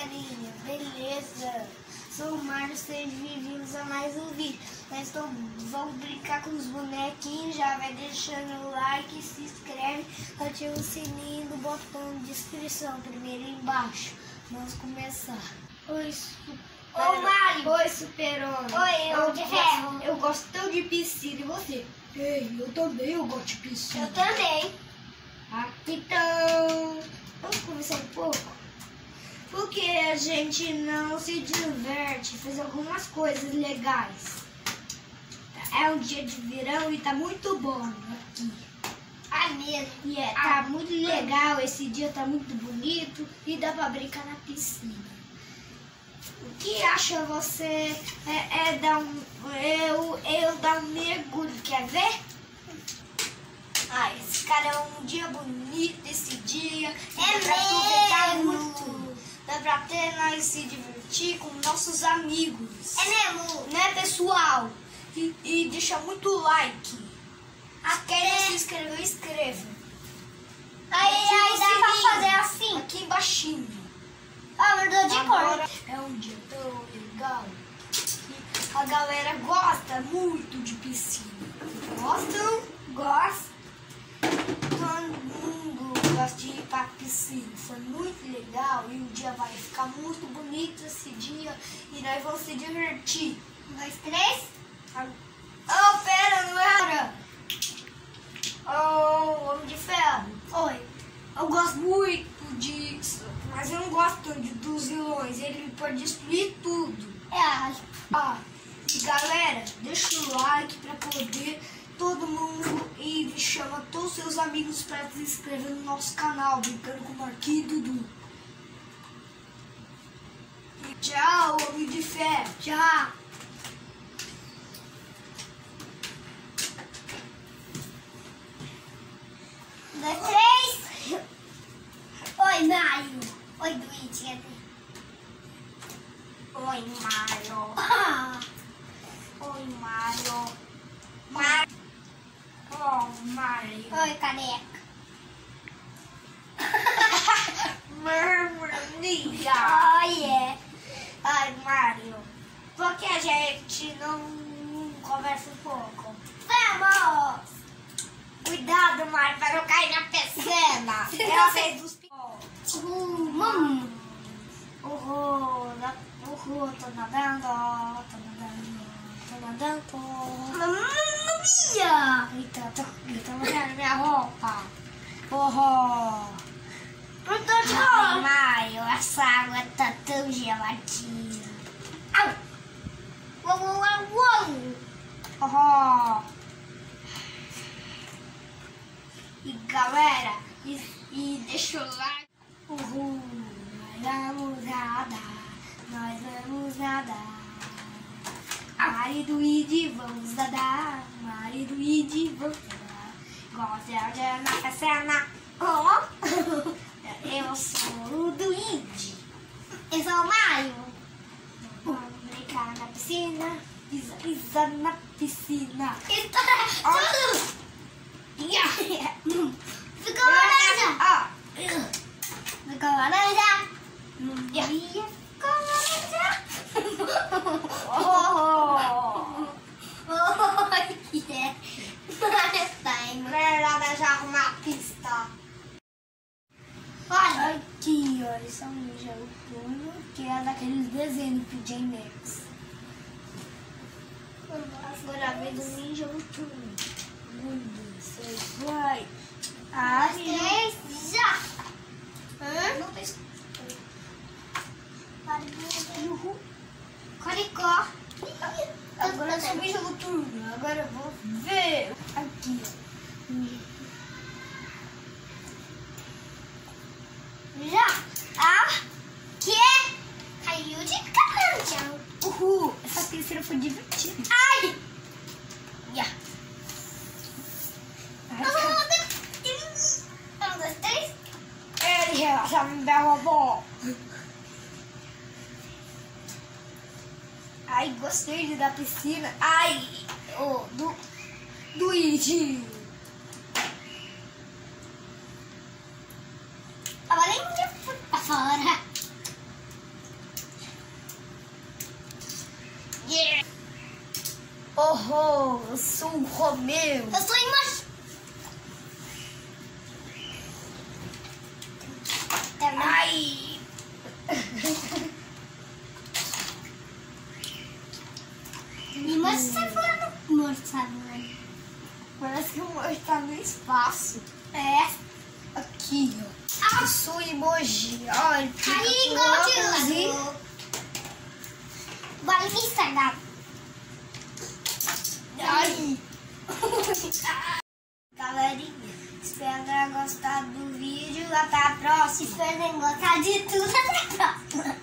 galerinha, beleza? Sou o Mário, sejam bem-vindos a mais um vídeo. Vamos brincar com os bonequinhos, já vai deixando o like, se inscreve, ativa o sininho do botão de inscrição, primeiro embaixo. Vamos começar. Oi, Mário. Oi, Super-Homem. Oi, eu de ferro. Eu gosto tão de piscina, e você? Ei, eu também, eu gosto de piscina. Eu também. Então, vamos conversar um pouco? Porque a gente não se diverte, faz algumas coisas legais. É um dia de verão e tá muito bom aqui. Mesmo. E tá muito legal, esse dia tá muito bonito e dá pra brincar na piscina. O que acha você eu dar um mergulho, quer ver? Esse cara é um dia bonito, esse dia. É pra aproveitar mesmo. muito. Dá pra até nós se divertir com nossos amigos. É mesmo. Né, pessoal? E deixa muito like. Querem se inscrever, inscreva. Aí dá pra fazer assim. Aqui embaixinho. Mudou de Agora cor. é um dia tão legal que a galera gosta muito de piscina. Gostam? Gosta? Todo mundo gosta de ir pra piscina. Foi muito legal e o dia vai ficar muito bonito esse dia e nós vamos se divertir. 1, 2, 3. Pera, não era? Homem de Ferro. Oi. Eu gosto muito disso, mas eu não gosto tanto dos vilões. Ele pode destruir tudo. E galera, deixa o like pra poder todo mundo e chama todos os seus amigos pra se inscrever no nosso canal, brincando com o Marquinhos e Dudu. E tchau, Homem de Ferro. Tchau. Oi, Mário. Oi, Luigi. Oi, Mário. Oi, Mário. Mário. Oi, caneca. Marmorinha. Ai, Mário. Por que a gente não conversa um pouco? Vamos. Cuidado, Mário, para não cair na piscina. É a vez dos tô nadando. Mamma mia. Eita, tô molhando minha roupa. Ai, Mário, essa água tá tão geladinha. E galera, e deixa o like. Nós vamos nadar. Marido e de vamos nadar. Marido e de vamos nadar. Gosta de na piscina. Eu sou o Duíde. Eu sou o Mário. Vamos brincar na piscina. Pisa na piscina. Tudo. Ficou laranja. Ficou laranja. Ficou laranja. Melhor deixar arrumar a pista. Olha aqui, olha, esse é um Ninja Outono, que é daqueles desenhos do PJ Masks. Agora a vez do Ninja Outono. 1, 2, 3, vai. 3, já. Não tem escuro. Coricó. Agora eu sou Ninja Outono. Agora eu vou ver. Aqui, ó. Já. Que? Caiu de canhão. Essa piscina foi divertida. Ai. 1, 2, 3. Ele já me derrubou. Ai, gostei da piscina. Ai, do Iji. Agora nem fui pra fora. eu sou o Romeu. Eu sou imagem. Ai! Mas você tá falando morto, sabe, né? Parece que o morto tá no espaço. É. Aqui, ó. Eu sou emoji. Olha, fica Aí, com igual óculos de e- lado. Bora no Instagram. Ai! Galerinha, espero que tenham gostado do vídeo. Até a próxima. Espero que tenham gostado de tudo. Até a próxima.